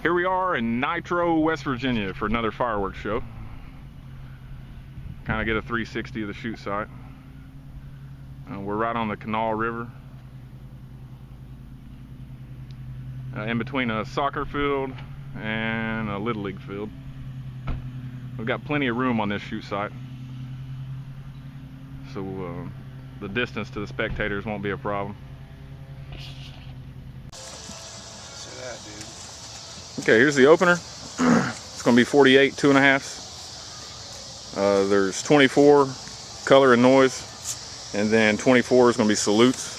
Here we are in Nitro, West Virginia for another fireworks show. Kind of get a 360 of the shoot site. We're right on the Canal River. In between a soccer field and a Little League field. We've got plenty of room on this shoot site. So the distance to the spectators won't be a problem. Okay, here's the opener. It's going to be 48 2.5. There's 24 color and noise, and then 24 is going to be salutes.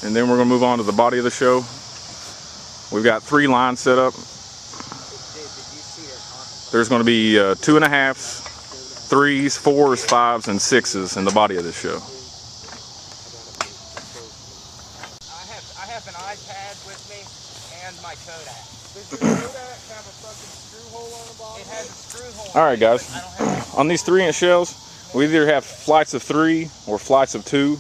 And then we're going to move on to the body of the show. We've got 3 lines set up. There's going to be 2.5s, 3s, 4s, 5s, and 6s in the body of this show. I have an iPad with me and my Kodak. Does your Kodak have a fucking screw hole on the bottom? It has a screw hole. Alright guys, on these 3-inch shells, we either have flights of 3 or flights of 2.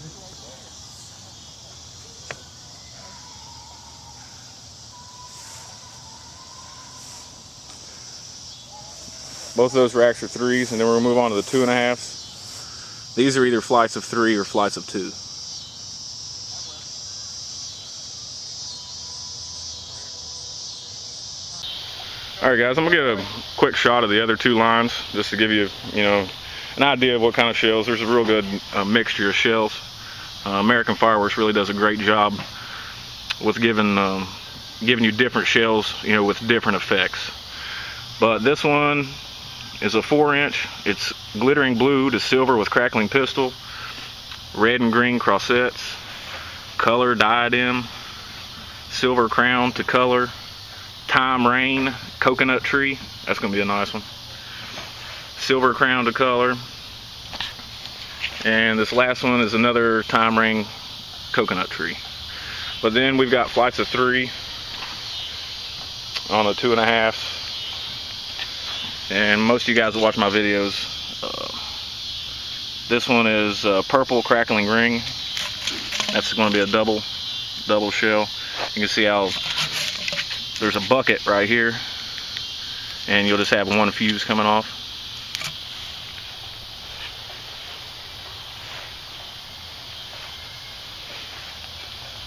Both of those racks are 3s, and then we're going to move on to the 2.5s. These are either flights of 3 or flights of 2. Alright guys, I'm going to get a quick shot of the other 2 lines just to give you, an idea of what kind of shells. There's a real good mixture of shells. American Fireworks really does a great job with giving you different shells, with different effects. But this one is a 4-inch. It's glittering blue to silver with crackling pistol, red and green crossets, color diadem, silver crown to color, time rain, coconut tree. That's going to be a nice one. Silver crown to color. And this last one is another time rain coconut tree. But then we've got flights of 3 on the 2.5s. And most of you guys that watch my videos, this one is purple crackling ring. That's going to be a double shell. You can see how there's a bucket right here, and you'll just have one fuse coming off.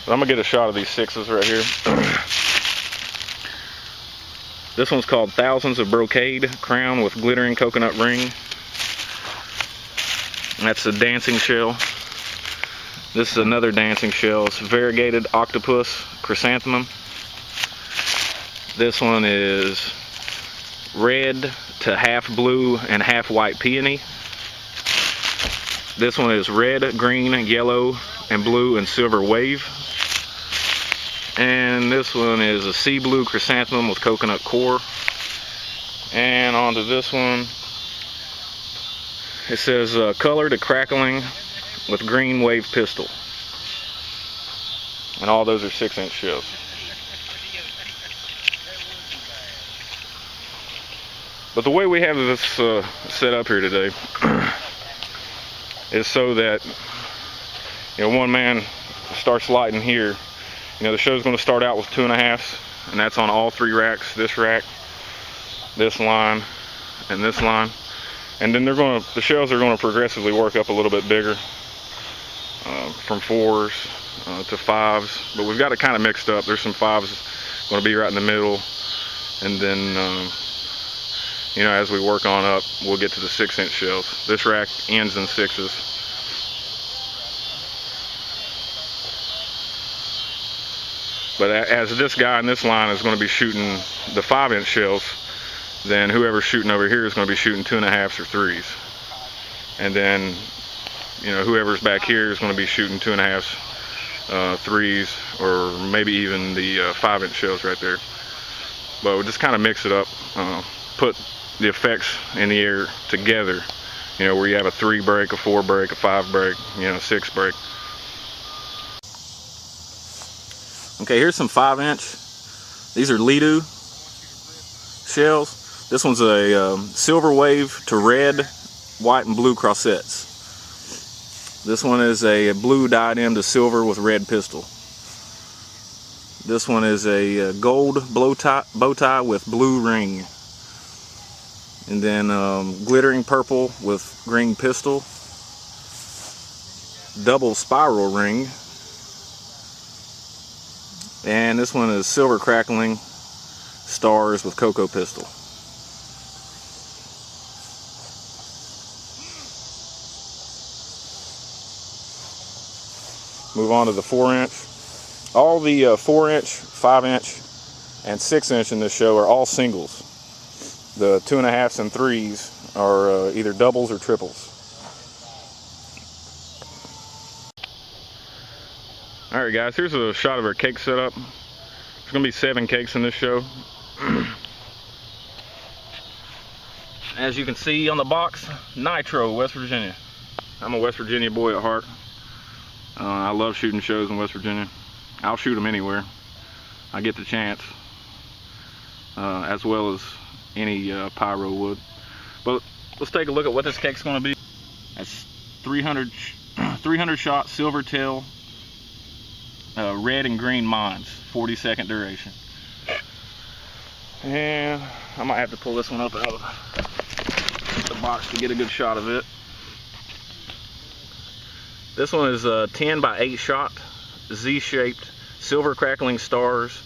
But I'm gonna get a shot of these 6s right here. This one's called Thousands of Brocade Crown with glittering coconut ring. And that's the dancing shell. This is another dancing shell. It's variegated octopus chrysanthemum. This one is red to half blue and half white peony. This one is red, green, yellow, and blue and silver wave. And this one is a sea blue chrysanthemum with coconut core. And onto this one, it says color to crackling with green wave pistol. And all those are 6-inch shells. But the way we have this set up here today is so that one man starts lighting here. The show's going to start out with 2.5s, and that's on all 3 racks. This rack, this line, and this line. And then the shells are going to progressively work up a little bit bigger, from 4s to 5s. But we've got it kind of mixed up. There's some 5s going to be right in the middle, and then as we work on up, we'll get to the 6-inch shells. This rack ends in 6s. But as this guy in this line is going to be shooting the 5-inch shells, then whoever's shooting over here is going to be shooting 2.5s or 3s. And then, whoever's back here is going to be shooting 2.5s, 3s, or maybe even the 5-inch shells right there. But we'll just kind of mix it up, put the effects in the air together, where you have a 3 break, a 4 break, a 5 break, 6 break. Okay, here's some 5-inch. These are Lido shells. This one's a silver wave to red, white, and blue crossets. This one is a blue diadem to silver with red pistol. This one is a gold bow tie with blue ring. And then glittering purple with green pistol. Double spiral ring. And this one is silver crackling stars with cocoa pistol. Move on to the 4-inch. All the 4-inch, 5-inch, and 6-inch in this show are all singles. The 2.5s and 3s are either doubles or triples. Alright guys, here's a shot of our cake setup. There's going to be 7 cakes in this show. As you can see on the box, Nitro, West Virginia. I'm a West Virginia boy at heart. I love shooting shows in West Virginia. I'll shoot them anywhere I get the chance, as well as any pyro would. But let's take a look at what this cake's going to be. That's 300 shot silver tail, red and green mines, 40-second duration. And I might have to pull this one up out of the box to get a good shot of it. This one is a 10 by 8 shot, Z-shaped, silver crackling stars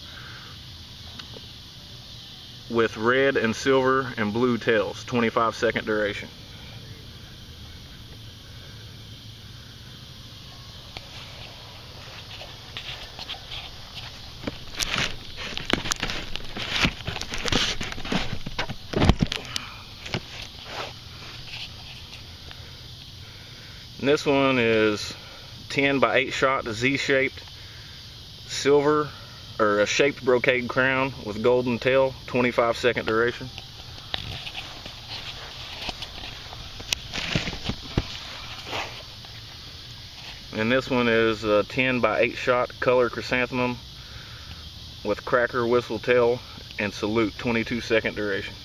with red and silver and blue tails, 25-second duration. And this one is 10 by 8 shot, Z-shaped, silver, or a shaped brocade crown with golden tail, 25-second duration. And this one is a 10 by 8 shot, color chrysanthemum with cracker whistle tail and salute, 22-second duration.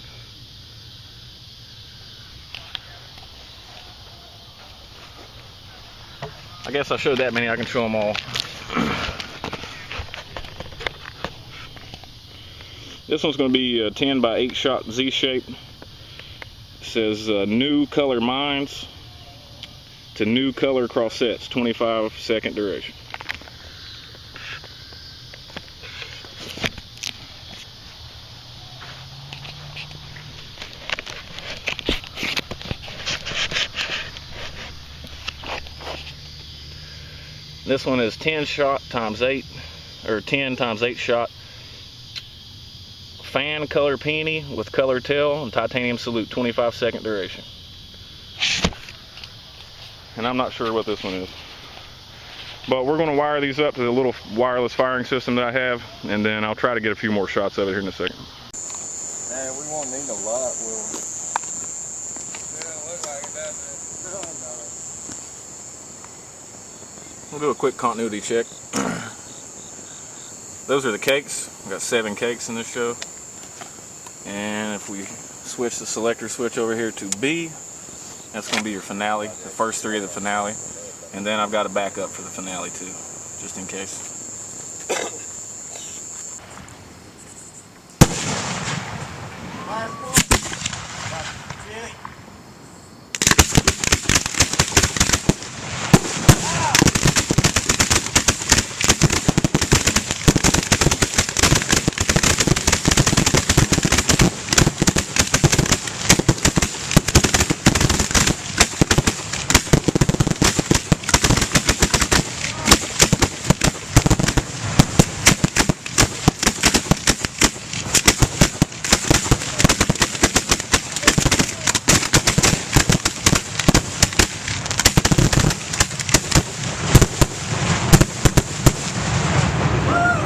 I guess I showed that many, I can show them all. This one's going to be a 10 by 8 shot Z-shape. It says new color mines to new color crossettes, 25-second duration. This one is 10 shot times 8, or 10 times 8 shot fan color peony with color tail and titanium salute, 25-second duration. And I'm not sure what this one is, but we're going to wire these up to the little wireless firing system that I have, and then I'll try to get a few more shots of it here in a second. Man, we won't need a lot, will we? It don't look like it, does it? We'll do a quick continuity check. Those are the cakes. We've got 7 cakes in this show. And if we switch the selector switch over here to B, that's going to be your finale, the first 3 of the finale. And then I've got a backup for the finale too, just in case. Last one.